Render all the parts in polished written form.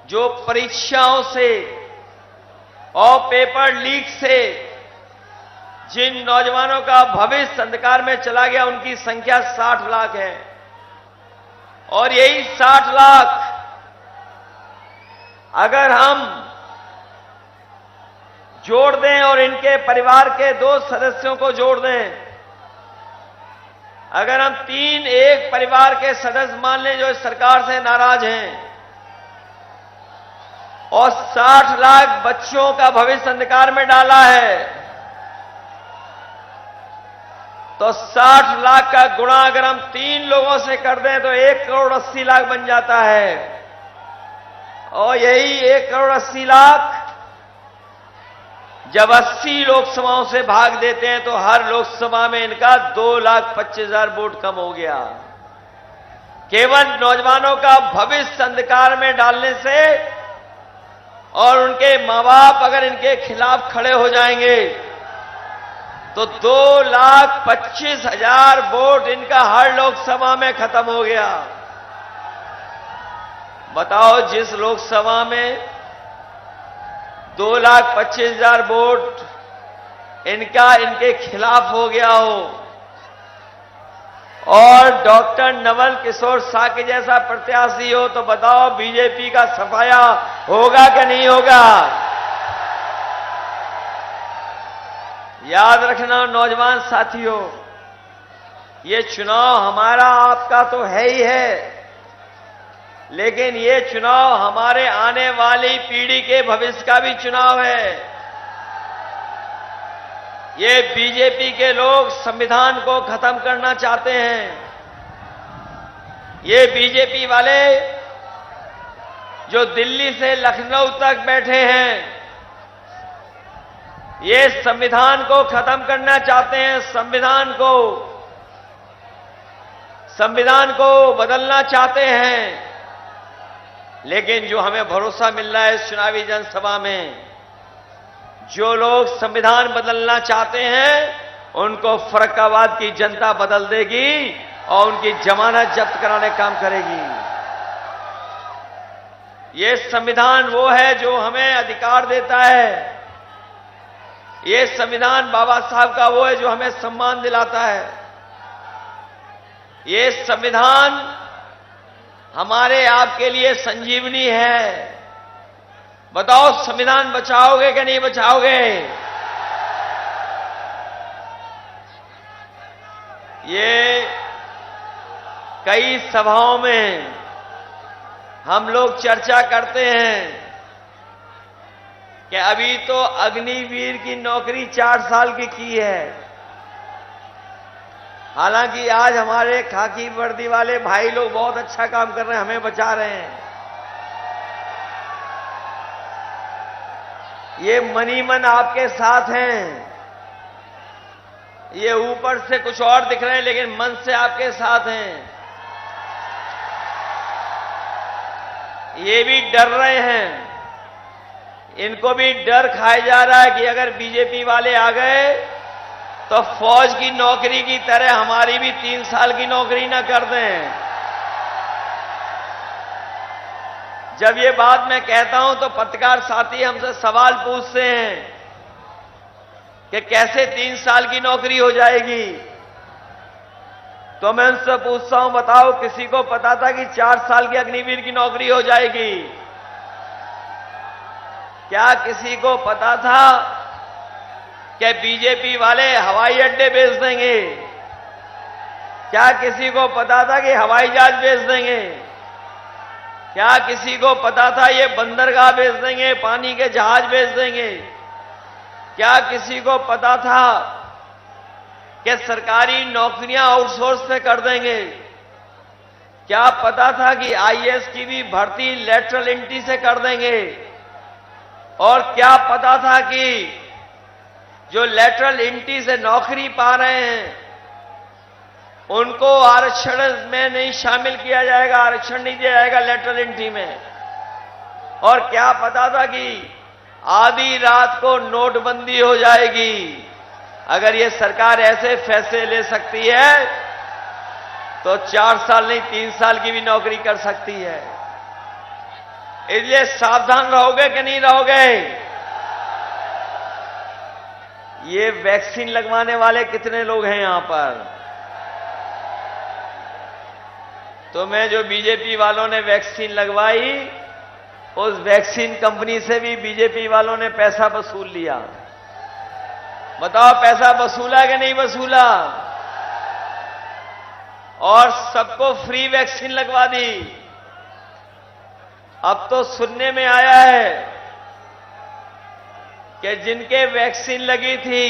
जो परीक्षाओं से और पेपर लीक से जिन नौजवानों का भविष्य अंधकार में चला गया, उनकी संख्या 60 लाख है। और यही 60 लाख अगर हम जोड़ दें और इनके परिवार के 2 सदस्यों को जोड़ दें, अगर हम 3 एक परिवार के सदस्य मान लें जो इस सरकार से नाराज हैं, और 60 लाख बच्चों का भविष्य अंधकार में डाला है, तो 60 लाख का गुणा अगर हम 3 लोगों से कर दें तो 1 करोड़ 80 लाख बन जाता है। और यही 1 करोड़ 80 लाख जब 80 लोकसभाओं से भाग देते हैं तो हर लोकसभा में इनका 2,25,000 वोट कम हो गया। केवल नौजवानों का भविष्य अंधकार में डालने से, और उनके मां बाप अगर इनके खिलाफ खड़े हो जाएंगे तो 2,25,000 वोट इनका हर लोकसभा में खत्म हो गया। बताओ, जिस लोकसभा में 2,25,000 वोट इनके खिलाफ हो गया हो, और डॉक्टर नवल किशोर शाह के जैसा प्रत्याशी हो, तो बताओ बीजेपी का सफाया होगा कि नहीं होगा? याद रखना नौजवान साथियों, ये चुनाव हमारा आपका तो है ही है, लेकिन ये चुनाव हमारे आने वाली पीढ़ी के भविष्य का भी चुनाव है। ये बीजेपी के लोग संविधान को खत्म करना चाहते हैं। ये बीजेपी वाले जो दिल्ली से लखनऊ तक बैठे हैं, ये संविधान को खत्म करना चाहते हैं। संविधान को बदलना चाहते हैं। लेकिन जो हमें भरोसा मिल रहा है इस चुनावी जनसभा में, जो लोग संविधान बदलना चाहते हैं उनको फर्रुखाबाद की जनता बदल देगी और उनकी जमानत जब्त कराने का काम करेगी। ये संविधान वो है जो हमें अधिकार देता है। ये संविधान बाबा साहब का वो है जो हमें सम्मान दिलाता है। ये संविधान हमारे आपके लिए संजीवनी है। बताओ, संविधान बचाओगे कि नहीं बचाओगे? ये कई सभाओं में हम लोग चर्चा करते हैं कि अभी तो अग्निवीर की नौकरी 4 साल की है। हालांकि आज हमारे खाकी वर्दी वाले भाई लोग बहुत अच्छा काम कर रहे हैं, हमें बचा रहे हैं। ये मनी मन आपके साथ हैं। ये ऊपर से कुछ और दिख रहे हैं लेकिन मन से आपके साथ हैं। ये भी डर रहे हैं। इनको भी डर खाया जा रहा है कि अगर बीजेपी वाले आ गए तो फौज की नौकरी की तरह हमारी भी 3 साल की नौकरी ना कर दें। जब ये बात मैं कहता हूं तो पत्रकार साथी हमसे सवाल पूछते हैं कि कैसे 3 साल की नौकरी हो जाएगी। तो मैं उनसे पूछता हूं, बताओ किसी को पता था कि 4 साल की अग्निवीर की नौकरी हो जाएगी? क्या किसी को पता था कि बीजेपी वाले हवाई अड्डे बेच देंगे? क्या किसी को पता था कि हवाई जहाज बेच देंगे? क्या किसी को पता था ये बंदरगाह बेच देंगे, पानी के जहाज बेच देंगे? क्या किसी को पता था कि सरकारी नौकरियां आउटसोर्स से कर देंगे? क्या पता था कि आईएएस की भी भर्ती लेटरल एंट्री से कर देंगे? और क्या पता था कि जो लेटरल एंट्री से नौकरी पा रहे हैं उनको आरक्षण में नहीं शामिल किया जाएगा, आरक्षण नहीं दिया जाएगा लेटरल एंट्री में? और क्या पता था कि आधी रात को नोटबंदी हो जाएगी? अगर ये सरकार ऐसे फैसले ले सकती है तो 4 साल नहीं 3 साल की भी नौकरी कर सकती है। इसलिए सावधान रहोगे कि नहीं रहोगे? ये वैक्सीन लगवाने वाले कितने लोग हैं यहां पर? तो मैं जो बीजेपी वालों ने वैक्सीन लगवाई, उस वैक्सीन कंपनी से भी बीजेपी वालों ने पैसा वसूल लिया। बताओ पैसा वसूला कि नहीं वसूला? और सबको फ्री वैक्सीन लगवा दी। अब तो सुनने में आया है कि जिनके वैक्सीन लगी थी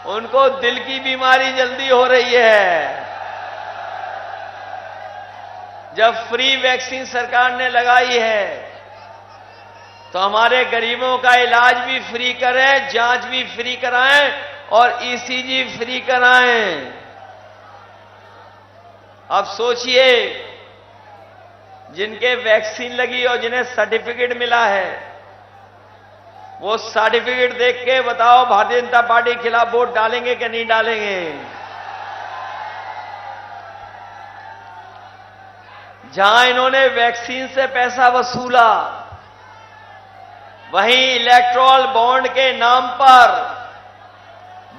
उनको दिल की बीमारी जल्दी हो रही है। जब फ्री वैक्सीन सरकार ने लगाई है तो हमारे गरीबों का इलाज भी फ्री करें, जांच भी फ्री कराएं और ईसीजी फ्री कराएं। अब सोचिए, जिनके वैक्सीन लगी और जिन्हें सर्टिफिकेट मिला है, वो सर्टिफिकेट देख के बताओ भारतीय जनता पार्टी के खिलाफ वोट डालेंगे कि नहीं डालेंगे? जहां इन्होंने वैक्सीन से पैसा वसूला, वहीं इलेक्टोरल बॉन्ड के नाम पर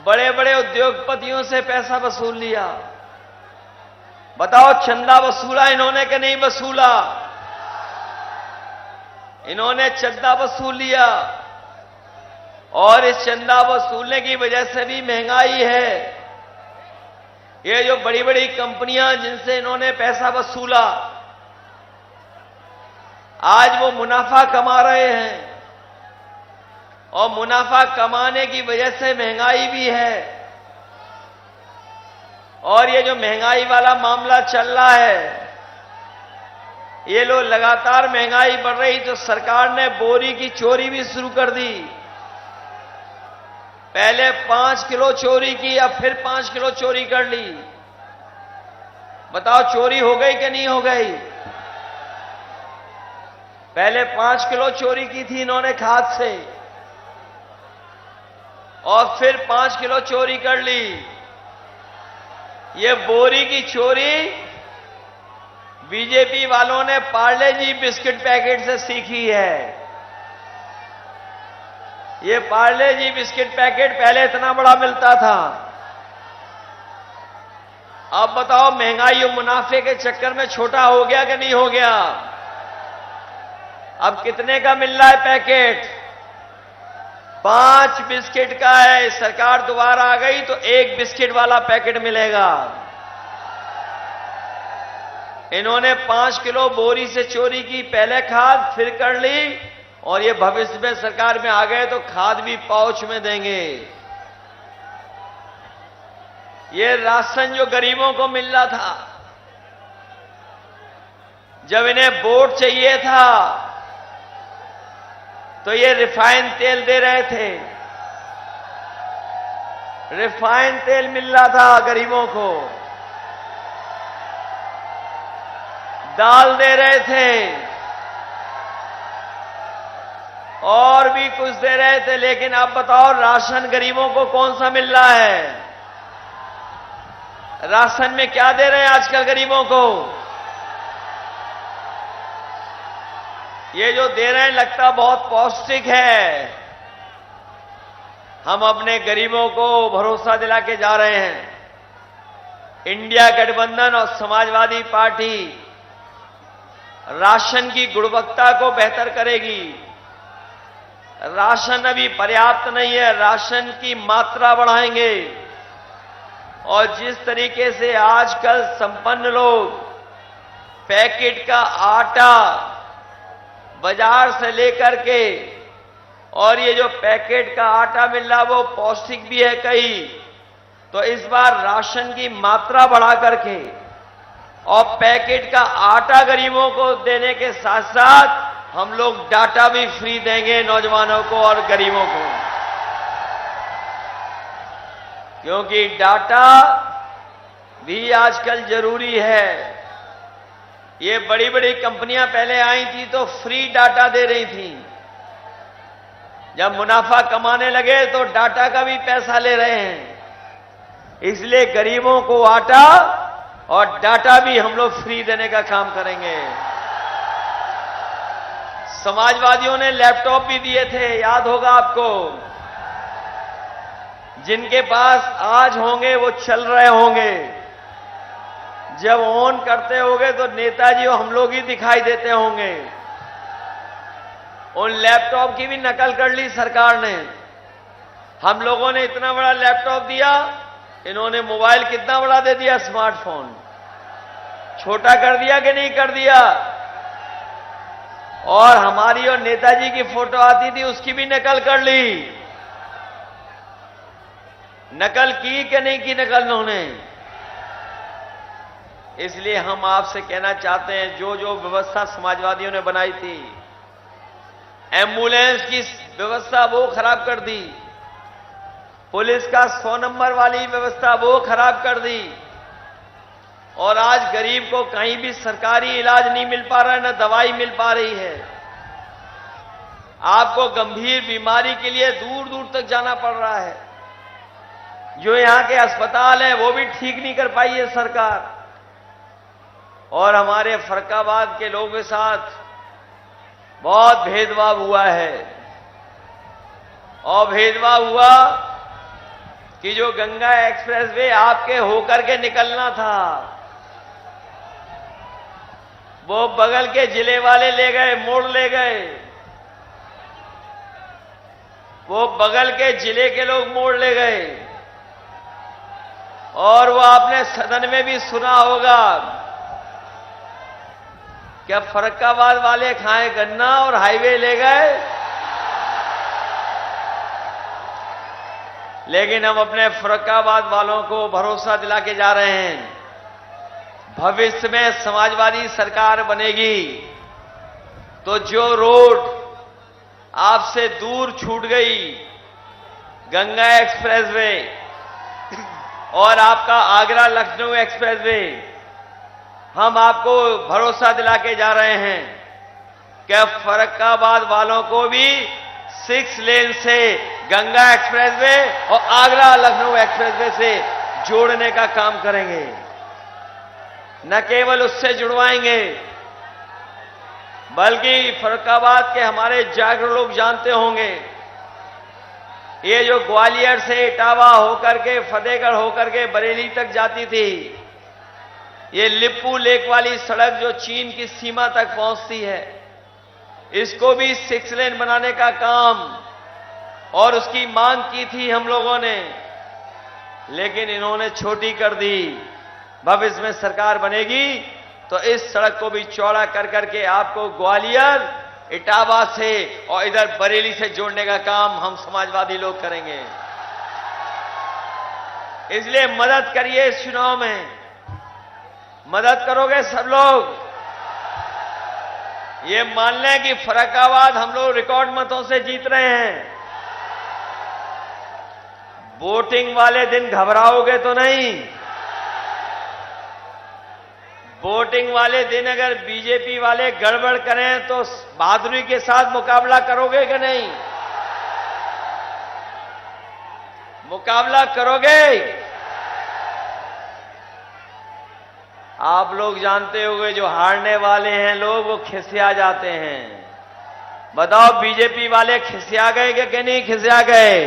बड़े बड़े उद्योगपतियों से पैसा वसूल लिया। बताओ चंदा वसूला इन्होंने कि नहीं वसूला? इन्होंने चंदा वसूल लिया और इस चंदा वसूलने की वजह से भी महंगाई है। ये जो बड़ी बड़ी कंपनियां जिनसे इन्होंने पैसा वसूला, आज वो मुनाफा कमा रहे हैं और मुनाफा कमाने की वजह से महंगाई भी है। और ये जो महंगाई वाला मामला चल रहा है, ये लोग लगातार महंगाई बढ़ रही तो सरकार ने बोरी की चोरी भी शुरू कर दी। पहले 5 किलो चोरी की, अब फिर 5 किलो चोरी कर ली। बताओ चोरी हो गई कि नहीं हो गई? पहले 5 किलो चोरी की थी इन्होंने खाद से और फिर 5 किलो चोरी कर ली। ये बोरी की चोरी बीजेपी वालों ने पार्ले जी बिस्किट पैकेट से सीखी है। ये पार्ले जी बिस्किट पैकेट पहले इतना बड़ा मिलता था, अब बताओ महंगाई और मुनाफे के चक्कर में छोटा हो गया कि नहीं हो गया? अब कितने का मिल रहा है पैकेट? 5 बिस्किट का है। सरकार दोबारा आ गई तो 1 बिस्किट वाला पैकेट मिलेगा। इन्होंने 5 किलो बोरी से चोरी की, पहले खाद फिर कर ली, और ये भविष्य में सरकार में आ गए तो खाद भी पाउच में देंगे। ये राशन जो गरीबों को मिल रहा था, जब इन्हें वोट चाहिए था तो ये रिफाइन तेल दे रहे थे। रिफाइन तेल मिल रहा था गरीबों को, दाल दे रहे थे और भी कुछ दे रहे थे। लेकिन आप बताओ राशन गरीबों को कौन सा मिल रहा है? राशन में क्या दे रहे हैं आजकल गरीबों को? ये जो दे रहे हैं लगता बहुत पौष्टिक है। हम अपने गरीबों को भरोसा दिला के जा रहे हैं। इंडिया गठबंधन और समाजवादी पार्टी राशन की गुणवत्ता को बेहतर करेगी। राशन अभी पर्याप्त नहीं है, राशन की मात्रा बढ़ाएंगे। और जिस तरीके से आजकल संपन्न लोग पैकेट का आटा बाजार से लेकर के, और ये जो पैकेट का आटा मिल रहा वो पौष्टिक भी है कई, तो इस बार राशन की मात्रा बढ़ा करके और पैकेट का आटा गरीबों को देने के साथ साथ हम लोग डाटा भी फ्री देंगे नौजवानों को और गरीबों को। क्योंकि डाटा भी आजकल जरूरी है। ये बड़ी बड़ी कंपनियां पहले आई थी तो फ्री डाटा दे रही थी, जब मुनाफा कमाने लगे तो डाटा का भी पैसा ले रहे हैं। इसलिए गरीबों को आटा और डाटा भी हम लोग फ्री देने का काम करेंगे। समाजवादियों ने लैपटॉप भी दिए थे, याद होगा आपको। जिनके पास आज होंगे वो चल रहे होंगे, जब ऑन करते होंगे तो नेताजी और हम लोग ही दिखाई देते होंगे। उन लैपटॉप की भी नकल कर ली सरकार ने। हम लोगों ने इतना बड़ा लैपटॉप दिया, इन्होंने मोबाइल कितना बड़ा दे दिया, स्मार्टफोन छोटा कर दिया कि नहीं कर दिया। और हमारी और नेताजी की फोटो आती थी, उसकी भी नकल कर ली। नकल की कि नहीं की नकल उन्होंने। इसलिए हम आपसे कहना चाहते हैं, जो जो व्यवस्था समाजवादियों ने बनाई थी, एम्बुलेंस की व्यवस्था वो खराब कर दी, पुलिस का 100 नंबर वाली व्यवस्था वो खराब कर दी, और आज गरीब को कहीं भी सरकारी इलाज नहीं मिल पा रहा है, न दवाई मिल पा रही है। आपको गंभीर बीमारी के लिए दूर दूर तक जाना पड़ रहा है। जो यहां के अस्पताल हैं वो भी ठीक नहीं कर पाई है सरकार। और हमारे फर्रुखाबाद के लोगों के साथ बहुत भेदभाव हुआ है। और भेदभाव हुआ कि जो गंगा एक्सप्रेसवे आपके होकर के निकलना था, वो बगल के जिले वाले ले गए, मोड़ ले गए। वो बगल के जिले के लोग मोड़ ले गए। और वो आपने सदन में भी सुना होगा, क्या फर्रुखाबाद वाले खाए गन्ना और हाईवे ले गए। लेकिन हम अपने फर्रुखाबाद वालों को भरोसा दिला के जा रहे हैं, भविष्य में समाजवादी सरकार बनेगी तो जो रोड आपसे दूर छूट गई, गंगा एक्सप्रेसवे और आपका आगरा लखनऊ एक्सप्रेसवे, हम आपको भरोसा दिला के जा रहे हैं कि फर्रुखाबाद वालों को भी 6 लेन से गंगा एक्सप्रेसवे और आगरा लखनऊ एक्सप्रेसवे से जोड़ने का काम करेंगे। न केवल उससे जुड़वाएंगे, बल्कि फर्रुखाबाद के हमारे जागरूक लोग जानते होंगे, ये जो ग्वालियर से इटावा होकर के फतेहगढ़ होकर के बरेली तक जाती थी, ये लिप्पू लेक वाली सड़क जो चीन की सीमा तक पहुंचती है, इसको भी 6 लेन बनाने का काम और उसकी मांग की थी हम लोगों ने, लेकिन इन्होंने छोटी कर दी। भविष्य में सरकार बनेगी तो इस सड़क को भी चौड़ा कर करके आपको ग्वालियर, इटावा से और इधर बरेली से जोड़ने का काम हम समाजवादी लोग करेंगे। इसलिए मदद करिए, इस चुनाव में मदद करोगे सब लोग। ये मान लें कि फर्रुखाबाद हम लोग रिकॉर्ड मतों से जीत रहे हैं। वोटिंग वाले दिन घबराओगे तो नहीं। वोटिंग वाले दिन अगर बीजेपी वाले गड़बड़ करें तो बहादुरी के साथ मुकाबला करोगे कि नहीं? मुकाबला करोगे? आप लोग जानते होंगे, जो हारने वाले हैं लोग वो खिसिया जाते हैं। बताओ, बीजेपी वाले खिसिया गए कि नहीं खिसिया गए?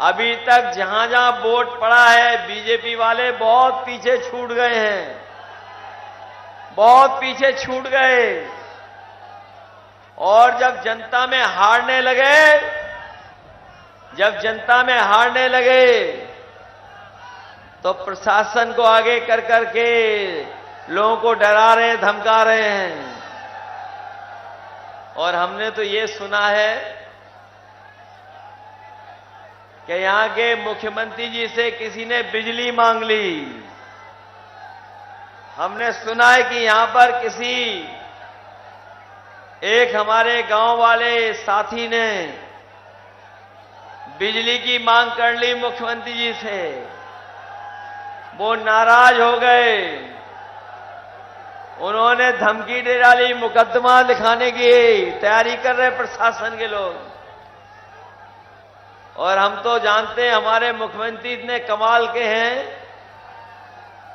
अभी तक जहां जहां वोट पड़ा है, बीजेपी वाले बहुत पीछे छूट गए हैं, बहुत पीछे छूट गए। और जब जनता में हारने लगे, तो प्रशासन को आगे कर करके लोगों को डरा रहे हैं, धमका रहे हैं। और हमने तो ये सुना है कि यहां के मुख्यमंत्री जी से किसी ने बिजली मांग ली। हमने सुना है कि यहां पर किसी एक हमारे गांव वाले साथी ने बिजली की मांग कर ली मुख्यमंत्री जी से। वो नाराज हो गए, उन्होंने धमकी दे डाली, मुकदमा लिखाने की तैयारी कर रहे प्रशासन के लोग। और हम तो जानते हैं हमारे मुख्यमंत्री इतने कमाल के हैं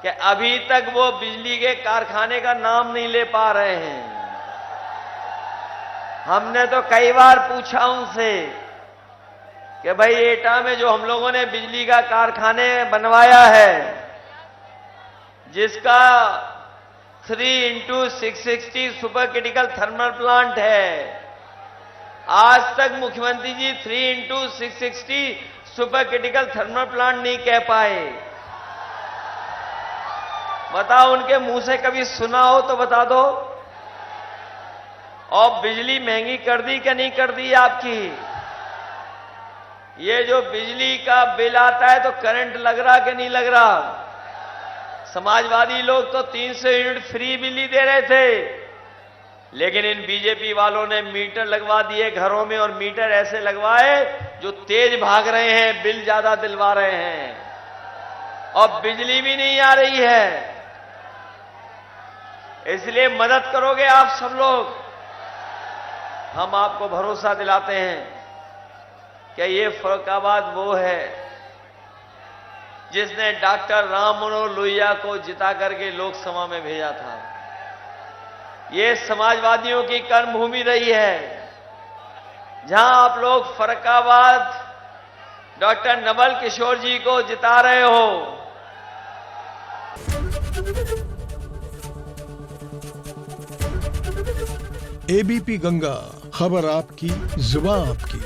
कि अभी तक वो बिजली के कारखाने का नाम नहीं ले पा रहे हैं। हमने तो कई बार पूछा उनसे कि भाई एटा में जो हम लोगों ने बिजली का कारखाने बनवाया है, जिसका 3x660 super critical thermal plant है, आज तक मुख्यमंत्री जी 3x660 super critical thermal plant नहीं कह पाए। बताओ, उनके मुंह से कभी सुना हो तो बता दो। और बिजली महंगी कर दी क्या नहीं कर दी आपकी? ये जो बिजली का बिल आता है तो करंट लग रहा कि नहीं लग रहा? समाजवादी लोग तो 300 यूनिट फ्री बिजली दे रहे थे, लेकिन इन बीजेपी वालों ने मीटर लगवा दिए घरों में, और मीटर ऐसे लगवाए जो तेज भाग रहे हैं, बिल ज्यादा दिलवा रहे हैं, और बिजली भी नहीं आ रही है। इसलिए मदद करोगे आप सब लोग। हम आपको भरोसा दिलाते हैं कि ये फर्रुखाबाद वो है जिसने डॉक्टर राम मनोहर लोहिया को जिता करके लोकसभा में भेजा था। ये समाजवादियों की कर्मभूमि रही है, जहां आप लोग फर्रुखाबाद डॉक्टर नवल किशोर जी को जिता रहे हो। एबीपी गंगा, खबर आपकी, जुबान आपकी।